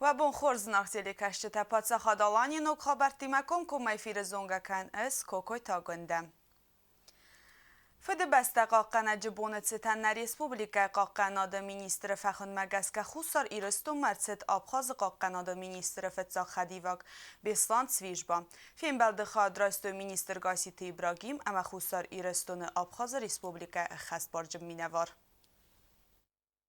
و بون خورز ناخزیلی کشت تپات خدالانی نوک خبرتی مکم که میفیر زونگا کن از کوکوی تا گندم. فده بسته قاقنا جبونت ستن ریسپوبلیکا قاقنا دا مینیستر فخن مگس که خوصار ایرستو مرسد آبخاز قاقنا دا مینیستر فتزاق خدیواک بیسلان سویج با. فیم بلده خواد راستو مینیستر گاسیتی ابراگیم اما خوصار ایرستون آبخاز ریسپوبلیکا خست بارجم مینوار.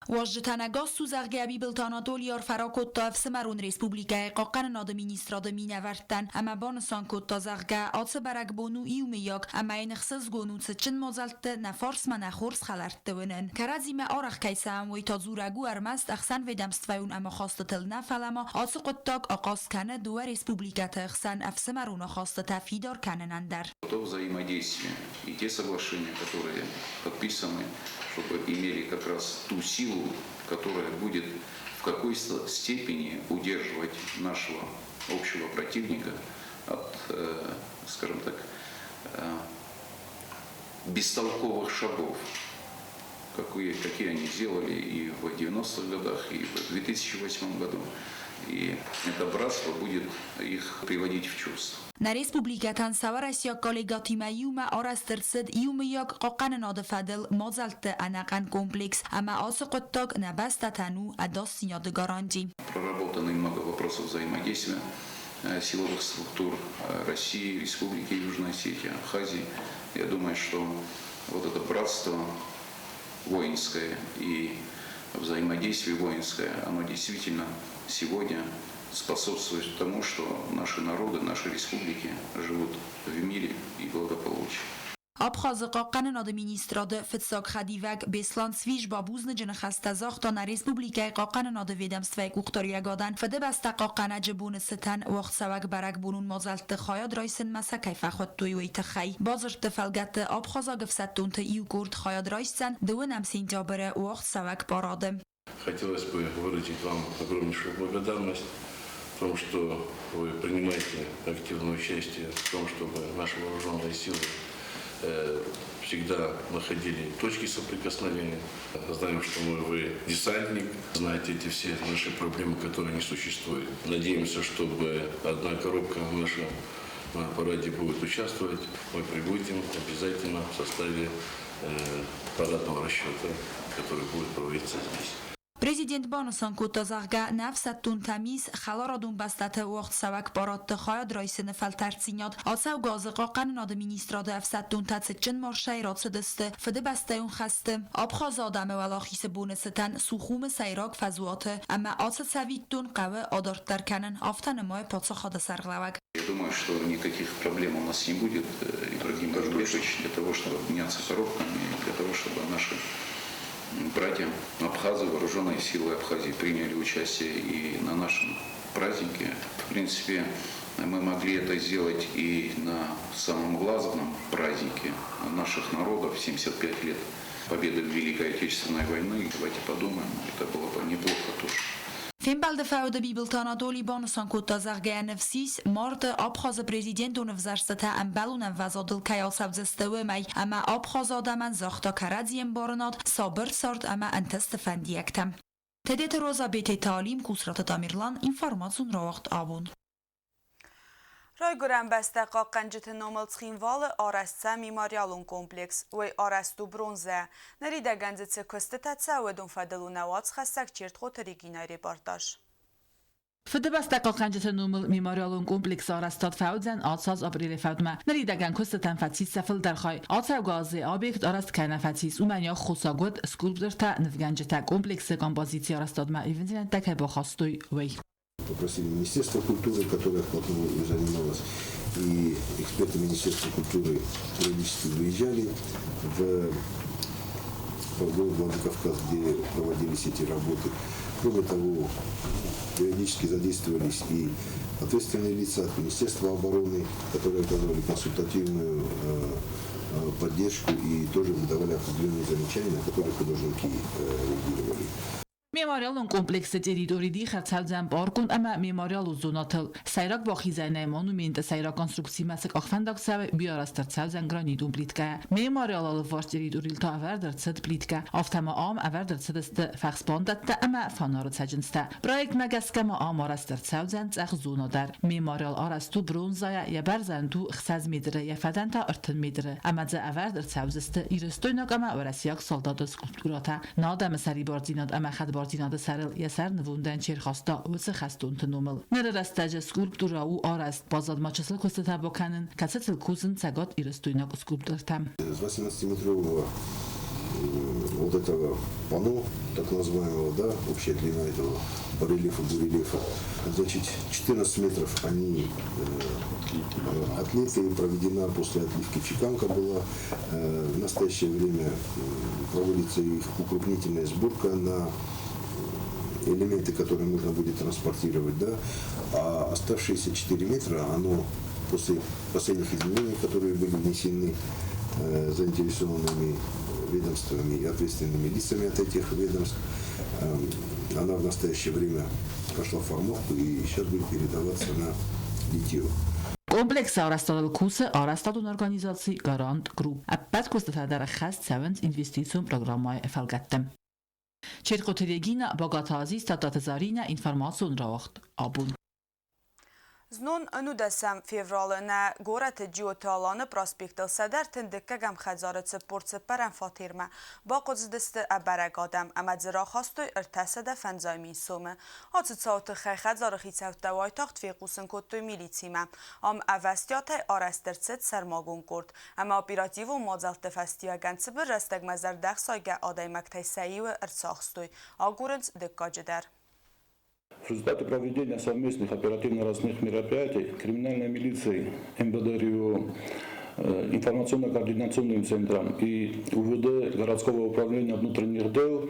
واجتنگا سوزرگبی بلتانادول یار فراکوت تا افسمرون ریسپوبلیکای قاقن ناد مینیستراد مینورتن اما بانسان کوت تا زرگا آتس برگ بونو ایومیاک اما این خصص گونو چن مازلت نفارس من خورس خلرت دونن کرازی ما آرخ کیسه هم وی تا زورگو ارمست اخسن و دمستویون اما خواست تل نفلما آتس قطاق آقاس کنه دو ریسپوبلیکات اخسن افسمرون خواست تفیدار کنن اندر. То взаимодействие и те соглашения, которые подписаны, чтобы имели как раз ту силу, которая будет в какой-то степени удерживать нашего общего противника от, скажем так, бестолковых шагов, какие они сделали и в 90-х годах, и в 2008 году. И это братство будет их приводить в чувство. Na Respublikatan Savarasya kolegati mayuma arastırsid iyumiyak qaqan nad fadel mazalt anaqan комплекс ama asqottag nabastatanu adas yadgaranji. Проработано много вопросов взаимодействия силовых структур России, Республики Южной Осетии, Абхазии. Я думаю, что вот это братство воинское и взаимодействие воинское, оно действительно сегодня способствует тому, что наши народы, наши республики живут в мире и благополучии. Abxaz qaqan nad ministrad Fitsak Khadivak Beslan Svish babuzn jin khastazakh ta na Respublikay qaqan nad vedamstvay uqtoriyagadan fede basta qaqan jbun stan waqt sawak barak bunun mazalt khayad raisen masa kayfa khot toy txay bazr tfalgat Abxaza gfsatunt yugurt khayad raisen dwonam sentября waqt sawak paradem. Хотелось бы выразить вам огромнейшую благодарность в том, что вы принимаете активное участие в том, чтобы наши вооруженные силы всегда находили точки соприкосновения. Знаем, что вы десантник, знаете эти все наши проблемы, которые не существуют. Надеемся, чтобы одна коробка в нашем параде будет участвовать. Мы прибудем обязательно в составе парадного расчета, который будет проводиться здесь. Prezident Bonusan Kutazarga nafsatun tamiz khalaradun bastate waqt sawak barat khayad raisen faltartsinyad atsaw gaz qaqan nad ministrad afsatun tatschen marshayrat sedeste fede basteun khaste abkhaz adame walakhis bonestan sukhum sayrak fazuat amma atsavitun qawa adartar kanen aftan moy patsakhada sarglavak. Я думаю, что никаких проблем у нас не будет, Ибрагим Бажбешевич, для того, чтобы обменяться коробками, для того, чтобы наши братья Абхазы, вооруженные силы Абхазии приняли участие и на нашем празднике. В принципе, мы могли это сделать и на самом главном празднике наших народов, 75 лет победы в Великой Отечественной войны. Давайте подумаем, это было бы неплохо тоже. Фембалде фауde bibeltanadoli Bonusan Kutazarga nefsis mart Abxaz prezidentun vzarstata ambalun vazadil kayasavzestewemay ama Abxaz adaman zaxta karadziem baranad sabr sart ama antestefandiyaktam. Tedet roza bete talim kusrat Tamirlan informatsiun roaxt abun. رای گرم بسته قاقنجت نومل تخینوال آرسته میماریالون کمپلکس و آرستو برونزه نریده گنزت سکسته تتسه و دون فدلو نوات خستک چیرت خوتری گیناری بارداش. فده بسته قاقنجت نومل میماریالون کمپلکس آرستاد فاودزن آتساز آبریل فودمه نریده گن کستتن فتیس سفل درخوای آتسا گازه آبیکت آرست کنه فتیس اومنیا خوصاگود سکولپتر نفگنجت کمپلکس композиции آرستادمه ایونزین تکه با خواستوی وی. Попросили Министерство культуры, которое вплотную занималось, и эксперты Министерства культуры периодически выезжали в Владикавказ, где проводились эти работы. Кроме того, периодически задействовались и ответственные лица от Министерства обороны, которые оказывали консультативную поддержку и тоже выдавали определенные замечания, на которые художники реагировали. Memorialın kompleksi teritoriydi xərçəvcən barkun əmə memorial uzunatıl. Sayraq baxizənə monumentə sayraq konstruksiya məsək axfəndak səvə biarastır çəvcən granidun plitka. Memorial alı var teritoriyl ta əvərdir çəd plitka. Aftəmə am əvərdir çədəstə fəxsbandətdə əmə fanarı çəcinstə. Proyekt məgəskəmə am arastır çəvcən çəx zunadar. Memorial arastu bronzaya ya bərzəndu xsəz medrə ya fədənta ırtın medrə. Əməcə əvərdir çəvzistə irəstoynaq əmə vərəsiyak soldadı skulpturata. Nadəmə səri bardzinad əmə xəd bardzinada səril ya sər nvundən çerxasta vəsə xəstun tınumıl. Nərərəstəcə skulptura u arast bazadmaçısı kostata bokanın kəsətil kuzın çəqat irəstoynaq skulpturtam. С 18-метрового вот этого панно, так называемого, да, общая длина этого барельефа, значит, 14 метров они отлиты, проведена после отливки чеканка была. В настоящее время проводится их укрупнительная сборка на элементы, которые нужно будет транспортировать, да, а оставшиеся 4 метра, оно после последних изменений, которые были внесены заинтересованными ведомствами и ответственными лицами от этих ведомств, она в настоящее время прошла формовку и сейчас будет передаваться на литье. Kompleks arastadıl kursu arastadın organizasyonu Garant Group. Əbbət kostatadarı xəst səvəns investisyon programı fəlqətdim. Çerkotelegina bagatazi statatazarinə informasyon ravaxt abun. Znun 9 fevralına gorat geotalanı prospektl sadar tindikagam xazarat sport paran fatirma با قدست ابرگ آدم امد را خواست ارتسد فنزایمی سومه آت ساوت خیخزار خیصف دوای تاخت فی قوسن کتوی میلیتیمه ام اوستیات آرسترست سرماگون کرد اما اپیراتیو و مازلت فستیا گنس بر رستگ مزر دخ سایگه آدای مکتای سایی و ارساخستوی آگورنز دکاجه در. В результате проведения совместных оперативно-розыскных мероприятий криминальной милицией, МВД-РИО, информационно-координационным центром и УВД городского управления внутренних дел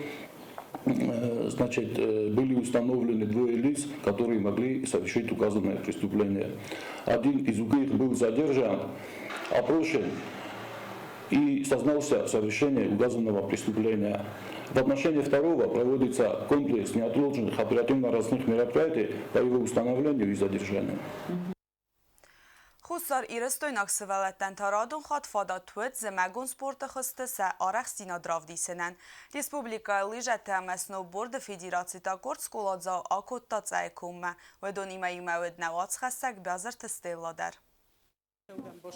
значит, были установлены двое лиц, которые могли совершить указанное преступление. Один из них был задержан, опрошен и сознался в совершении указанного преступления. В отношении второго проводится комплекс неотложных оперативно-розыскных мероприятий по его установлению и задержанию. Хуссар ирестойнак сывалеттен тарадун хат фада тует зэмэгун спорта хысты сэ арах стина дравдисенен. Республика лыжата сноуборда федерацията горд сколадза акотта цайкумма. Ведонима имавед навац хастак бязар тестевладар.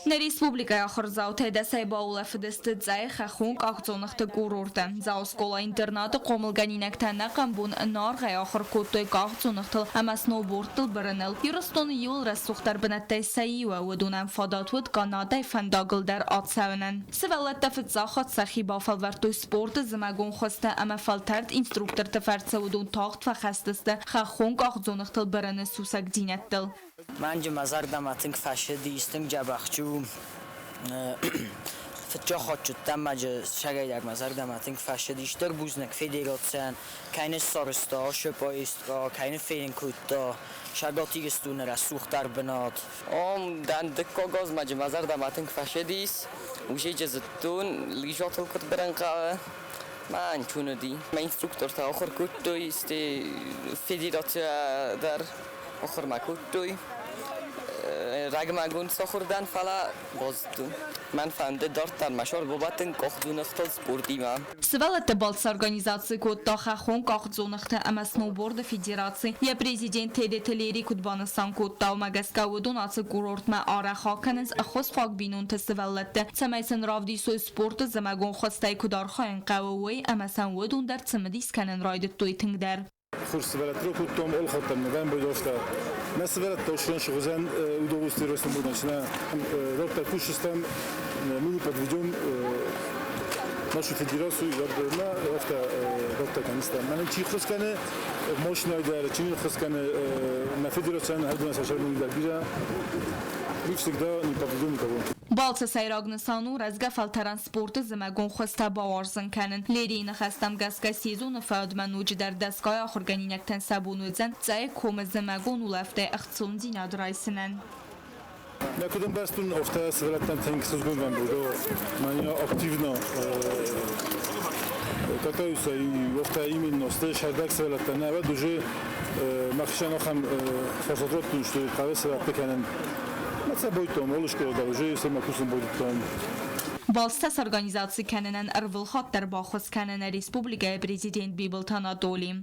На республика ахырзаутай дәсәй баула фидесті дзай хахунг акционықты курорты. Заускола интернаты қомылганинәктәнә қамбун нарғай ахыр көттой акционықты әмә сноубордтыл бірініл. Юрыстоны ел рәссуқтар бінәттай сәйіуә өдунан фадатуыд Канадай фандагылдар атсәуінен. Сывалатта фитзахат сахиба фалвартой спорты зімәгун хосты әмә фалтард инструктор тәфәртсі өдун тағт ва хәстісті хахунг акционықты біріні сусак динәттіл. من مزار دمتنگ فشدی استنگ جبخچو فتجا خود شدم مجه شگه یک مزار دمتنگ فشدی اشتر بوزنک فدراسیون کین سارستا شپایستا کین فیلن کوتا شگاتی گستونه را سوختر بناد دن دکاغاز مجه مزار دمتنگ فشدیس وشه جزتون لیجاتل کت برنقه من چونه دی من اینستروکتور تا آخر کوتوی است فدراسیون در آخر مکوتوی رگمگون ساخوردن فلا بازدون من فهمده دارت در مشار بابتن کاخدون اختال سپورتی من Сывалатта балс организации котта хахон кахтзонахта ама сноуборда федерации я президент тедетелери кутбаныстан котта магаска удун асы курортма ара хаканыз ахос хак бинун тсывалатта самайсан равди сой спорта замагон хостай кудар хаин qawwi ама сан удун дар цмдис канан райдет тойтингдар Фурсвелет рокутом олхотам небен бойдофта. Насвелет тошен шгузен удовольствие ростом будучна. Доктор Кушистан мы подведем нашу федерацию на доктор Канистан. На чихоскане мощная идея, чихоскане на федерацию на одна сашарную идею. Мы всегда не подведем никого. Balsa sayragnisanur az gafal transportu zimagون خوسته باورزن کنن لیرین خستم گسکا سیزون فادمن وجه در دستگاه آخرگانینکتن سبونوزن زای کوم زمگون ولفته اختصون دینا درایسنن Nekudem bestun ofte svelatan tank sezgon van budo. Mania aktivno كاتاوسا وقتا إيمين نستش هداك سبلت نبى دوجي مخشنا خم فرصات نشتو قوي سبلت كانن مثلا بويتون ولش كده دوجي سما كوسن بويتون Balstas organizacji kenenen ervılxatlar baxız kenene Respublikaya prezident Bibiltan Adoli.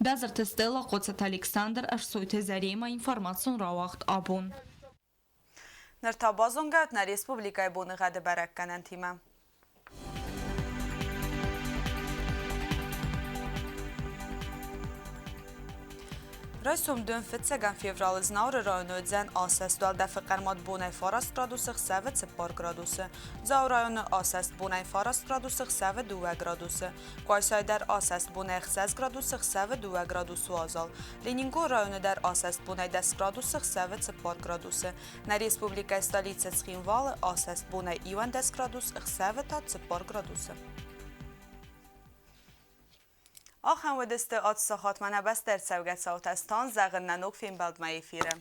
Bezirte Stella Qotsat Alexander Arsoyte Zarema informasyon ravaqt abun. Nırtabazongat na Respublikaya bunu gade barakkenen tima. Rösum dön fitsegan fevral znaure rayonu ödzen asest dal defe qermat bonay farast gradusı xseve tsipar gradusı. Zav rayonu asest bonay farast gradusı xseve duve gradusı. Qaysay der asest bonay xsez gradusı xseve duve gradusu azal. Leningo rayonu der asest bonay des gradusı xseve tsipar gradusı. Na Respublika stolice Tsxinvalı asest bonay ivan des gradusı xseve ta tsipar gradusı. آخر و دست آت سخات منه بس در سوگت ساوتستان زغن ننوک فیلم بلد مایی فیره.